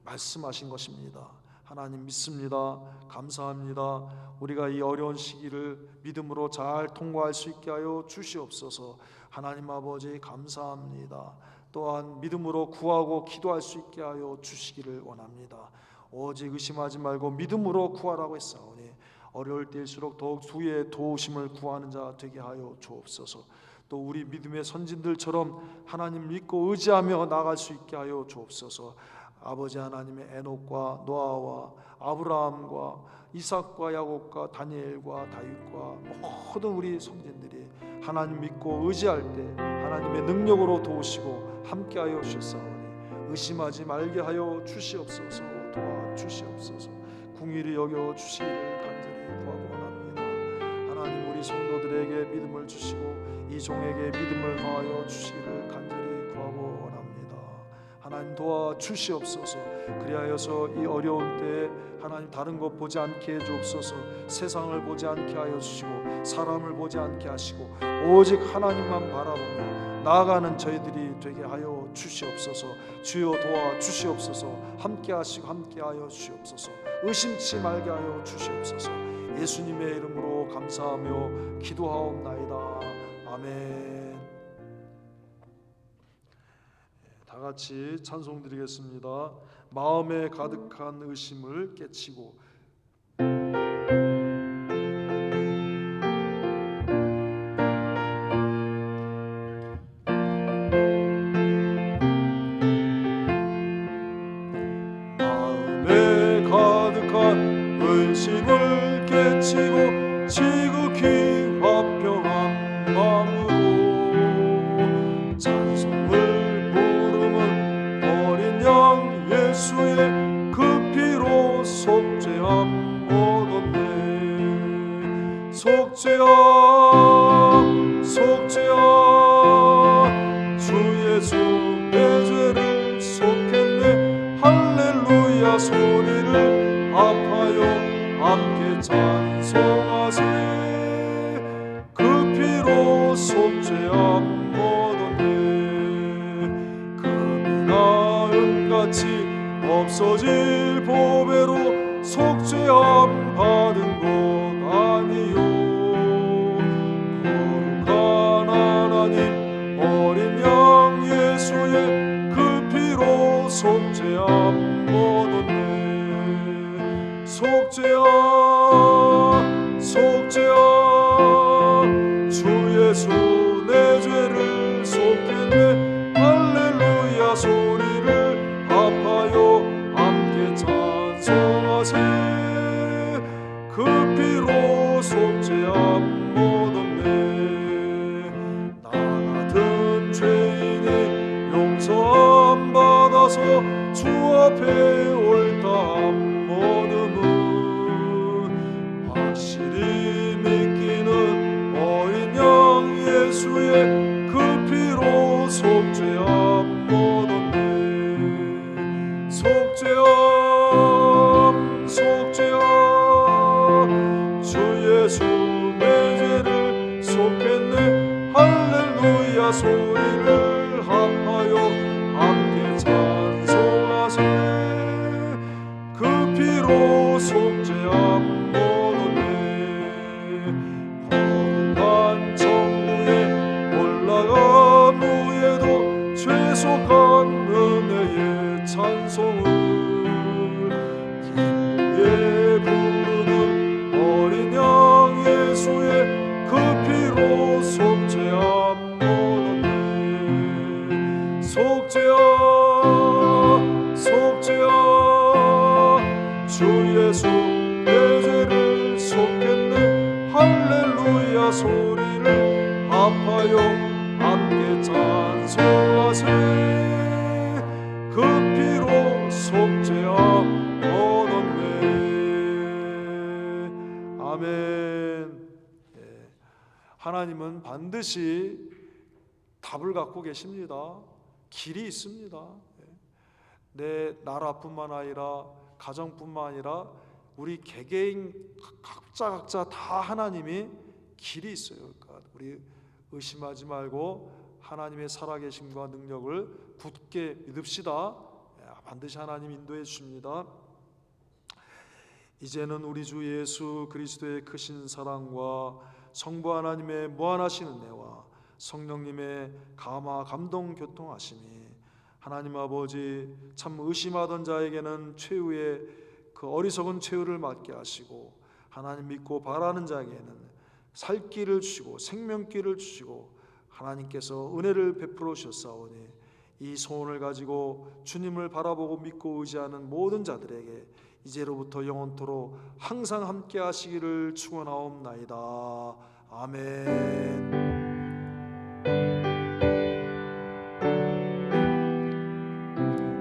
말씀하신 것입니다. 하나님 믿습니다. 감사합니다. 우리가 이 어려운 시기를 믿음으로 잘 통과할 수 있게 하여 주시옵소서. 하나님 아버지 감사합니다. 또한 믿음으로 구하고 기도할 수 있게 하여 주시기를 원합니다. 오직 의심하지 말고 믿음으로 구하라고 했사오니 어려울 때일수록 더욱 주의 도우심을 구하는 자 되게 하여 주옵소서. 또 우리 믿음의 선진들처럼 하나님 믿고 의지하며 나갈 수 있게 하여 주옵소서. 아버지 하나님의 에녹과 노아와 아브라함과 이삭과 야곱과 다니엘과 다윗과 모든 우리 선진들이 하나님 믿고 의지할 때 하나님의 능력으로 도우시고 함께하여 주셨사오니 의심하지 말게 하여 주시옵소서. 도와주시옵소서. 궁일이 여겨 주시기를 간절히 구하고 원합니다. 하나님 우리 성도들에게 믿음을 주시고 이 종에게 믿음을 더하여 주시기를 간절히 구하고 원합니다. 하나님 도와주시옵소서. 그리하여서 이 어려운 때에 하나님 다른 것 보지 않게 해주옵소서. 세상을 보지 않게 하여 주시고 사람을 보지 않게 하시고 오직 하나님만 바라보며 나아가는 저희들이 되게 하여 주시옵소서. 주여 도와주시옵소서. 함께 하시고 함께 하여 주시옵소서. 의심치 말게 하여 주시옵소서. 예수님의 이름으로 감사하며 기도하옵나이다. 아멘. 다 같이 찬송 드리겠습니다. 마음에 가득한 의심을 깨치고 마음에 가득한 의심을 깨치고 지극히 화평한 마음으로 찬송을 부르면 어린 양 예수의 그 피로 속죄함 얻었네. 속죄함 속죄함 주 예수 내 죄를 속했네. 할렐루야 소리를 합하여 함께 찬송하세. 그 피로 속죄함 얻었네. 금이나 은같이 없어질 보배로 속죄함 받은 것 아니요. 거룩한 하나님 어린 양 예수의 그 피로 속죄함 얻었네. 속죄함 속죄함 주 예수 내 죄를 속했네. 할렐루야 소리를 합하여 함께 찬송하세. 그 피로 속죄함 얻었네. 나 같은 죄인이 용서함 받아서 주 앞에 옳다함 얻음은 확실히 믿기는 어린 양 예수의 그 피로 속죄함 얻었네. 속죄함 속죄함 주 예수 내 죄를 속했네. 할렐루야 소리를 합하여 함께 찬송하세. 그 피로 속죄함 얻었네. 소리를 합하여 함께 찬송하세. 그 피로 속죄함 얻었네. 아멘. 하나님은 반드시 답을 갖고 계십니다. 길이 있습니다. 내 나라뿐만 아니라 가정뿐만 아니라 우리 개개인 각자 다 하나님이 길이 있어요. 그러니까 우리 의심하지 말고 하나님의 살아계심과 능력을 굳게 믿읍시다. 반드시 하나님 인도해 주십니다. 이제는 우리 주 예수 그리스도의 크신 사랑과 성부 하나님의 무한하신 은혜와 성령님의 감화 감동 교통하심이 하나님 아버지 참 의심하던 자에게는 최후의 그 어리석은 최후를 맞게 하시고 하나님 믿고 바라는 자에게는 살 길을 주시고 생명길을 주시고 하나님께서 은혜를 베풀어 주셨사오니 이 소원을 가지고 주님을 바라보고 믿고 의지하는 모든 자들에게 이제로부터 영원토록 항상 함께 하시기를 축원하옵나이다. 아멘.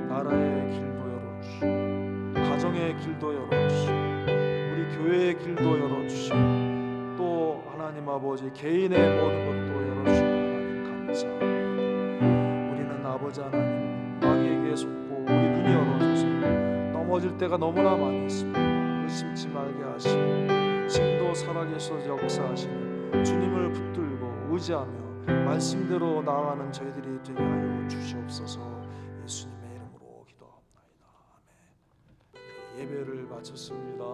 나라의 길도 열어주시고 가정의 길도 열어주시고 우리 교회의 길도 열어주시고 또 하나님 아버지 개인의 모든 것도 열어주시고 하나님 감사합니다. 우리는 아버지 하나님 마귀에게 속고 우리 눈이 열어져서 넘어질 때가 너무나 많이 있습니다. 의심치 말게 하시고 지금도 살아계셔서 역사하시는 주님을 붙들고 의지하며 말씀대로 나아가는 저희들이 되게 하여 주시옵소서. 예수님의 이름으로 기도합니다. 아멘. 예배를 마쳤습니다.